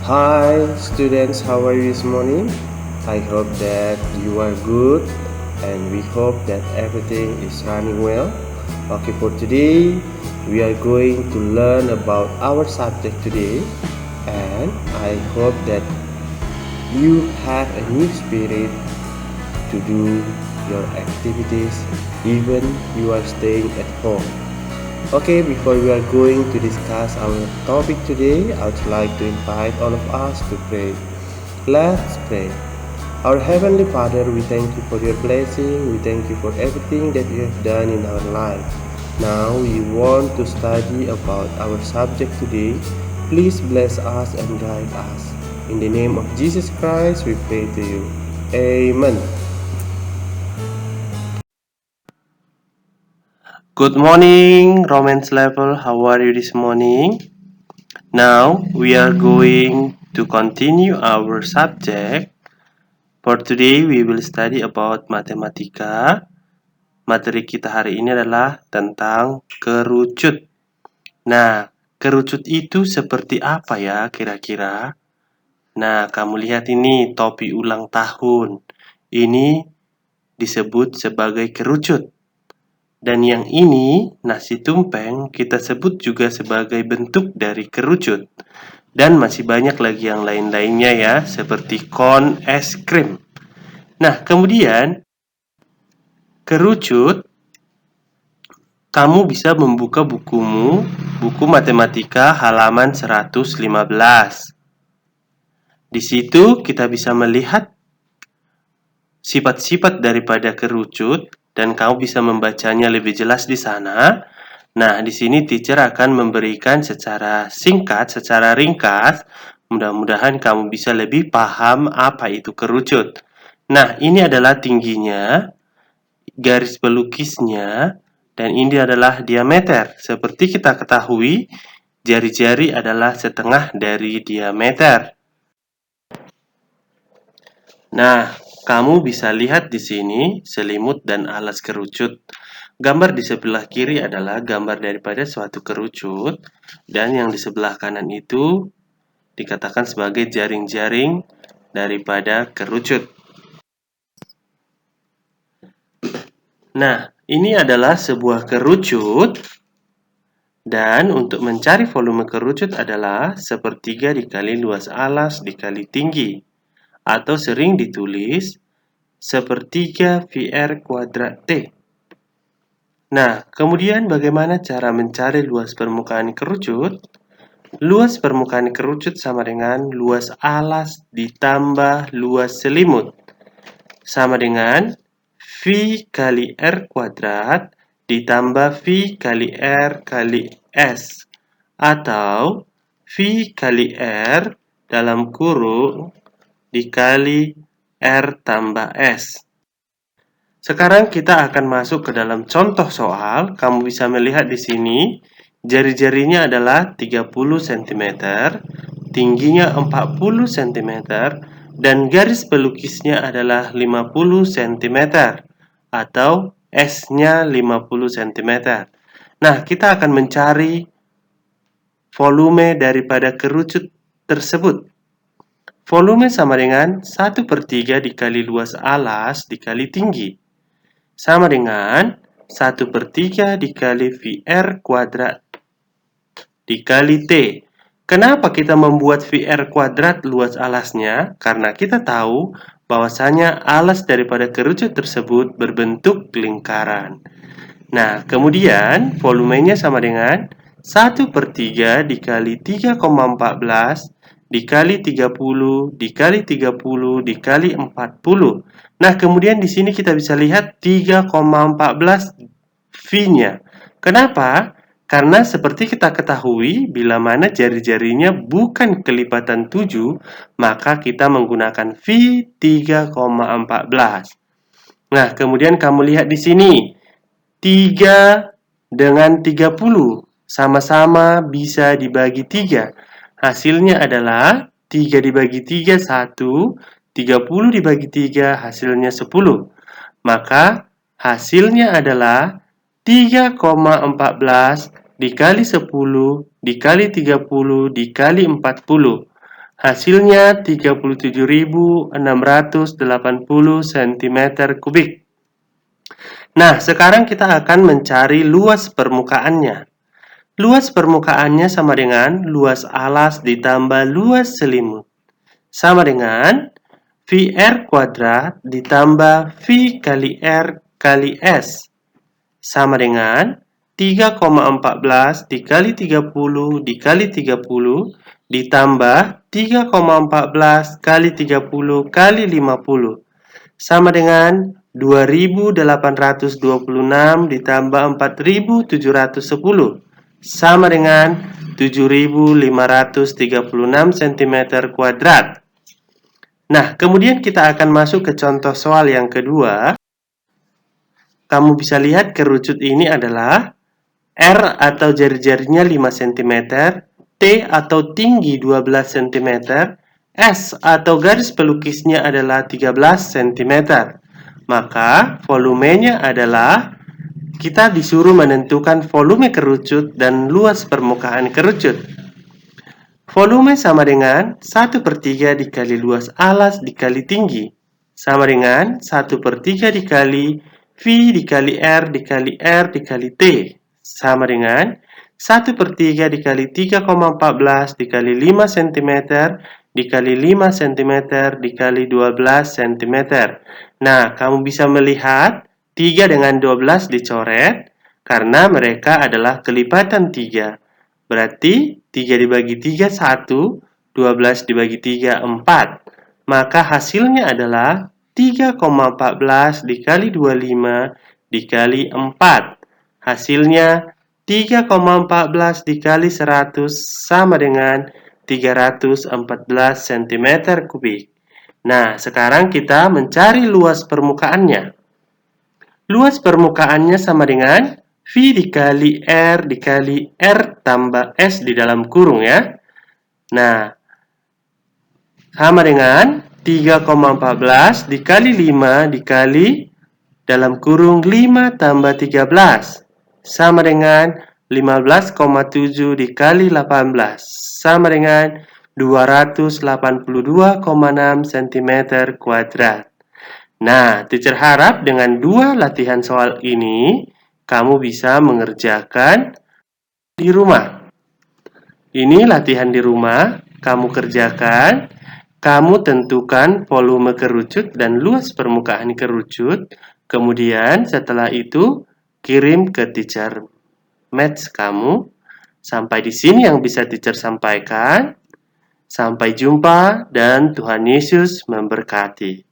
Hi students, how are you this morning? I hope that you are good and we hope that everything is running well. Okay, for today we are going to learn about our subject today, and I hope that you have a new spirit to do your activities even you are staying at home. Okay, before we are going to discuss our topic today, I would like to invite all of us to pray. Let's pray. Our Heavenly Father, we thank you for your blessing. We thank you for everything that you have done in our life. Now we want to study about our subject today. Please bless us and guide us. In the name of Jesus Christ, we pray to you. Amen. Good morning, Romance Level. How are you this morning? Now we are going to continue our subject. For today we will study about matematika. Materi kita hari ini adalah tentang kerucut. Nah, kerucut itu seperti apa ya kira-kira? Nah, kamu lihat ini topi ulang tahun. Ini disebut sebagai kerucut. Dan yang ini, nasi tumpeng, kita sebut juga sebagai bentuk dari kerucut. Dan masih banyak lagi yang lain-lainnya ya, seperti kon es krim. Nah, kemudian kerucut, kamu bisa membuka bukumu, buku matematika halaman 115. Di situ kita bisa melihat sifat-sifat daripada kerucut dan kamu bisa membacanya lebih jelas di sana. Nah, di sini teacher akan memberikan secara singkat, secara ringkas. Mudah-mudahan kamu bisa lebih paham apa itu kerucut. Nah, ini adalah tingginya, garis pelukisnya, dan ini adalah diameter. Seperti kita ketahui, jari-jari adalah setengah dari diameter. Nah, kamu bisa lihat di sini selimut dan alas kerucut. Gambar di sebelah kiri adalah gambar daripada suatu kerucut, dan yang di sebelah kanan itu dikatakan sebagai jaring-jaring daripada kerucut. Nah, ini adalah sebuah kerucut, dan untuk mencari volume kerucut adalah sepertiga dikali luas alas dikali tinggi, atau sering ditulis sepertiga VR kuadrat T. Nah, kemudian bagaimana cara mencari luas permukaan kerucut? Luas permukaan kerucut sama dengan luas alas ditambah luas selimut. Sama dengan V kali R kuadrat ditambah V kali R kali S. Atau V kali R dalam kurung dikali R tambah S. Sekarang kita akan masuk ke dalam contoh soal. Kamu bisa melihat di sini, jari-jarinya adalah 30 cm, tingginya 40 cm, dan garis pelukisnya adalah 50 cm, atau S-nya 50 cm. Nah, kita akan mencari volume daripada kerucut tersebut. Volume sama dengan 1/3 dikali luas alas dikali tinggi. Sama dengan 1/3 dikali VR kuadrat dikali T. Kenapa kita membuat VR kuadrat luas alasnya? Karena kita tahu bahwasanya alas daripada kerucut tersebut berbentuk lingkaran. Nah, kemudian volumenya sama dengan 1/3 dikali 3,14 dikali 30 dikali 30 dikali 40. Nah, kemudian di sini kita bisa lihat 3,14 V-nya. Kenapa? Karena seperti kita ketahui, bila mana jari-jarinya bukan kelipatan 7, maka kita menggunakan V 3,14. Nah, kemudian kamu lihat di sini, 3 dengan 30 sama-sama bisa dibagi 3. Hasilnya adalah 3 dibagi 3, 1. 30 dibagi 3, hasilnya 10. Maka hasilnya adalah 3,14 dikali 10 dikali 30 dikali 40. Hasilnya 37.680 cm kubik. Nah, sekarang kita akan mencari luas permukaannya. Luas permukaannya sama dengan luas alas ditambah luas selimut. Sama dengan VR kuadrat ditambah V kali R kali S. Sama dengan 3,14 dikali 30 dikali 30 ditambah 3,14 kali 30 kali 50. Sama dengan 2826 ditambah 4710. Sama dengan 7536 cm kuadrat. Nah, kemudian kita akan masuk ke contoh soal yang kedua. Kamu bisa lihat kerucut ini adalah R atau jari-jarinya 5 cm, T atau tinggi 12 cm, S atau garis pelukisnya adalah 13 cm. Maka volumenya adalah, kita disuruh menentukan volume kerucut dan luas permukaan kerucut. Volume sama dengan 1/3 dikali luas alas dikali tinggi. Sama dengan 1/3 dikali V dikali R dikali R dikali T. Sama dengan 1/3 dikali 3,14 dikali 5 cm dikali 5 cm dikali 12 cm. Nah, kamu bisa melihat 3 dengan 12 dicoret karena mereka adalah kelipatan 3. Berarti 3 dibagi 3, 1. 12 dibagi 3, 4. Maka hasilnya adalah 3,14 dikali 25 dikali 4. Hasilnya 3,14 dikali 100 sama dengan 314 cm kubik. Nah, sekarang kita mencari luas permukaannya. Luas permukaannya sama dengan V dikali R dikali R tambah S di dalam kurung ya. Nah, sama dengan 3,14 dikali 5 dikali dalam kurung 5 tambah 13. Sama dengan 15,7 dikali 18. Sama dengan 282,6 cm kuadrat. Nah, teacher harap dengan 2 latihan soal ini, kamu bisa mengerjakan di rumah. Ini latihan di rumah, kamu kerjakan, kamu tentukan volume kerucut dan luas permukaan kerucut, kemudian setelah itu kirim ke teacher maths kamu. Sampai di sini yang bisa teacher sampaikan. Sampai jumpa dan Tuhan Yesus memberkati.